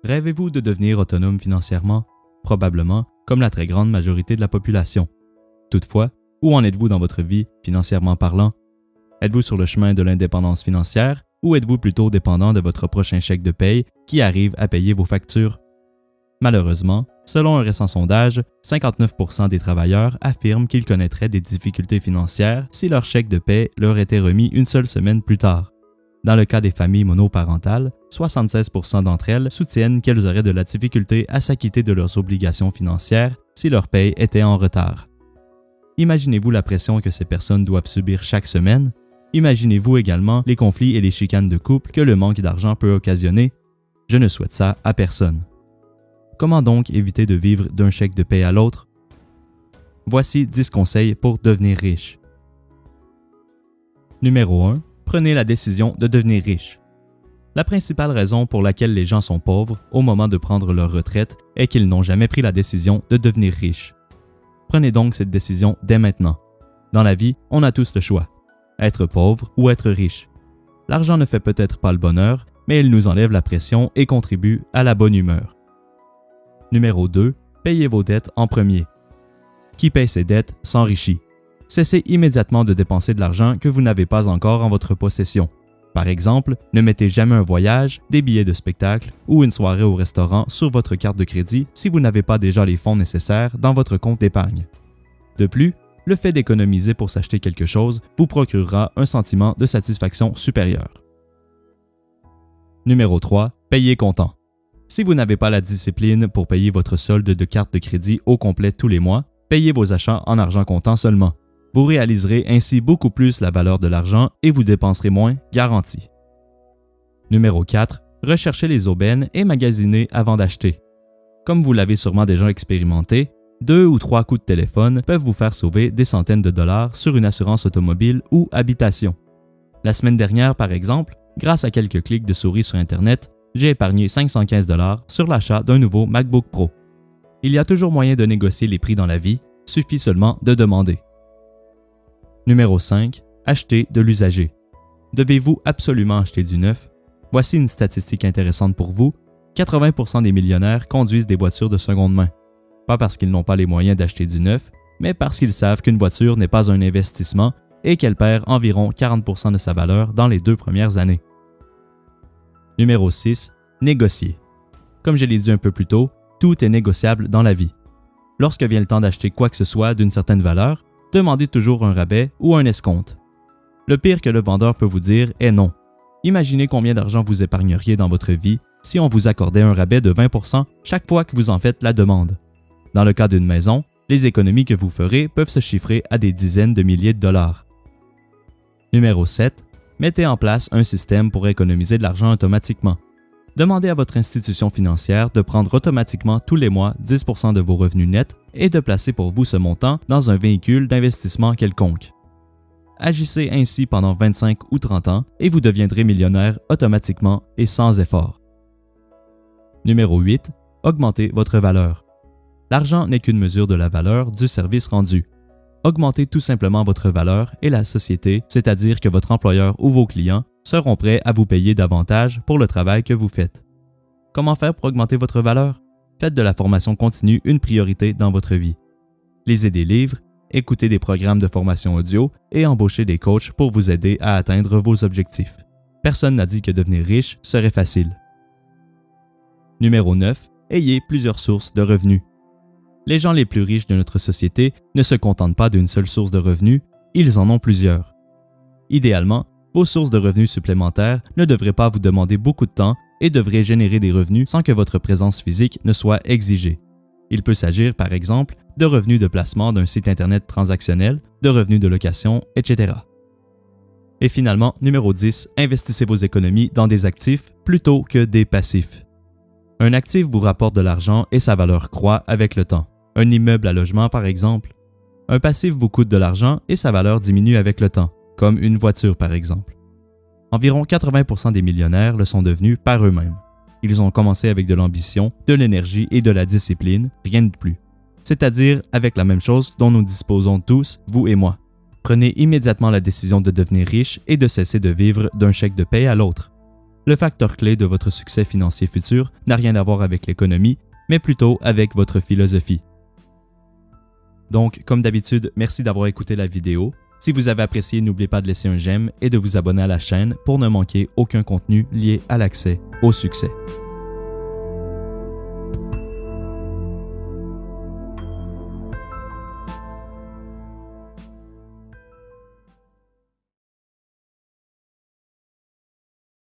Rêvez-vous de devenir autonome financièrement? Probablement, comme la très grande majorité de la population. Toutefois, où en êtes-vous dans votre vie, financièrement parlant? Êtes-vous sur le chemin de l'indépendance financière ou êtes-vous plutôt dépendant de votre prochain chèque de paye qui arrive à payer vos factures? Malheureusement, selon un récent sondage, 59% des travailleurs affirment qu'ils connaîtraient des difficultés financières si leur chèque de paie leur était remis une seule semaine plus tard. Dans le cas des familles monoparentales, 76% d'entre elles soutiennent qu'elles auraient de la difficulté à s'acquitter de leurs obligations financières si leur paie était en retard. Imaginez-vous la pression que ces personnes doivent subir chaque semaine? Imaginez-vous également les conflits et les chicanes de couple que le manque d'argent peut occasionner? Je ne souhaite ça à personne. Comment donc éviter de vivre d'un chèque de paie à l'autre? Voici 10 conseils pour devenir riche. Numéro 1. Prenez la décision de devenir riche. La principale raison pour laquelle les gens sont pauvres au moment de prendre leur retraite est qu'ils n'ont jamais pris la décision de devenir riches. Prenez donc cette décision dès maintenant. Dans la vie, on a tous le choix. Être pauvre ou être riche. L'argent ne fait peut-être pas le bonheur, mais il nous enlève la pression et contribue à la bonne humeur. Numéro 2. Payez vos dettes en premier. Qui paye ses dettes s'enrichit. Cessez immédiatement de dépenser de l'argent que vous n'avez pas encore en votre possession. Par exemple, ne mettez jamais un voyage, des billets de spectacle ou une soirée au restaurant sur votre carte de crédit si vous n'avez pas déjà les fonds nécessaires dans votre compte d'épargne. De plus, le fait d'économiser pour s'acheter quelque chose vous procurera un sentiment de satisfaction supérieur. Numéro 3. Payez comptant. Si vous n'avez pas la discipline pour payer votre solde de carte de crédit au complet tous les mois, payez vos achats en argent comptant seulement. Vous réaliserez ainsi beaucoup plus la valeur de l'argent et vous dépenserez moins, garanti. Numéro 4. Recherchez les aubaines et magasinez avant d'acheter. Comme vous l'avez sûrement déjà expérimenté, 2 ou 3 coups de téléphone peuvent vous faire sauver des centaines de dollars sur une assurance automobile ou habitation. La semaine dernière, par exemple, grâce à quelques clics de souris sur Internet, j'ai épargné 515 dollars sur l'achat d'un nouveau MacBook Pro. Il y a toujours moyen de négocier les prix dans la vie, suffit seulement de demander. Numéro 5. Achetez de l'usager. Devez-vous absolument acheter du neuf? Voici une statistique intéressante pour vous. 80% des millionnaires conduisent des voitures de seconde main. Pas parce qu'ils n'ont pas les moyens d'acheter du neuf, mais parce qu'ils savent qu'une voiture n'est pas un investissement et qu'elle perd environ 40% de sa valeur dans les 2 premières années. Numéro 6. Négocier. Comme je l'ai dit un peu plus tôt, tout est négociable dans la vie. Lorsque vient le temps d'acheter quoi que ce soit d'une certaine valeur, demandez toujours un rabais ou un escompte. Le pire que le vendeur peut vous dire est non. Imaginez combien d'argent vous épargneriez dans votre vie si on vous accordait un rabais de 20% chaque fois que vous en faites la demande. Dans le cas d'une maison, les économies que vous ferez peuvent se chiffrer à des dizaines de milliers de dollars. Numéro 7. Mettez en place un système pour économiser de l'argent automatiquement. Demandez à votre institution financière de prendre automatiquement tous les mois 10% de vos revenus nets et de placer pour vous ce montant dans un véhicule d'investissement quelconque. Agissez ainsi pendant 25 ou 30 ans et vous deviendrez millionnaire automatiquement et sans effort. Numéro 8. Augmentez votre valeur. L'argent n'est qu'une mesure de la valeur du service rendu. Augmentez tout simplement votre valeur et la société, c'est-à-dire que votre employeur ou vos clients, seront prêts à vous payer davantage pour le travail que vous faites. Comment faire pour augmenter votre valeur? Faites de la formation continue une priorité dans votre vie. Lisez des livres, écoutez des programmes de formation audio et embauchez des coachs pour vous aider à atteindre vos objectifs. Personne n'a dit que devenir riche serait facile. Numéro 9. Ayez plusieurs sources de revenus. Les gens les plus riches de notre société ne se contentent pas d'une seule source de revenus, ils en ont plusieurs. Idéalement, vos sources de revenus supplémentaires ne devraient pas vous demander beaucoup de temps et devraient générer des revenus sans que votre présence physique ne soit exigée. Il peut s'agir, par exemple, de revenus de placement d'un site Internet transactionnel, de revenus de location, etc. Et finalement, numéro 10, investissez vos économies dans des actifs plutôt que des passifs. Un actif vous rapporte de l'argent et sa valeur croît avec le temps. Un immeuble à logement, par exemple. Un passif vous coûte de l'argent et sa valeur diminue avec le temps, comme une voiture par exemple. Environ 80% des millionnaires le sont devenus par eux-mêmes. Ils ont commencé avec de l'ambition, de l'énergie et de la discipline, rien de plus. C'est-à-dire avec la même chose dont nous disposons tous, vous et moi. Prenez immédiatement la décision de devenir riche et de cesser de vivre d'un chèque de paie à l'autre. Le facteur clé de votre succès financier futur n'a rien à voir avec l'économie, mais plutôt avec votre philosophie. Donc, comme d'habitude, merci d'avoir écouté la vidéo. Si vous avez apprécié, n'oubliez pas de laisser un j'aime et de vous abonner à la chaîne pour ne manquer aucun contenu lié à l'accès au succès.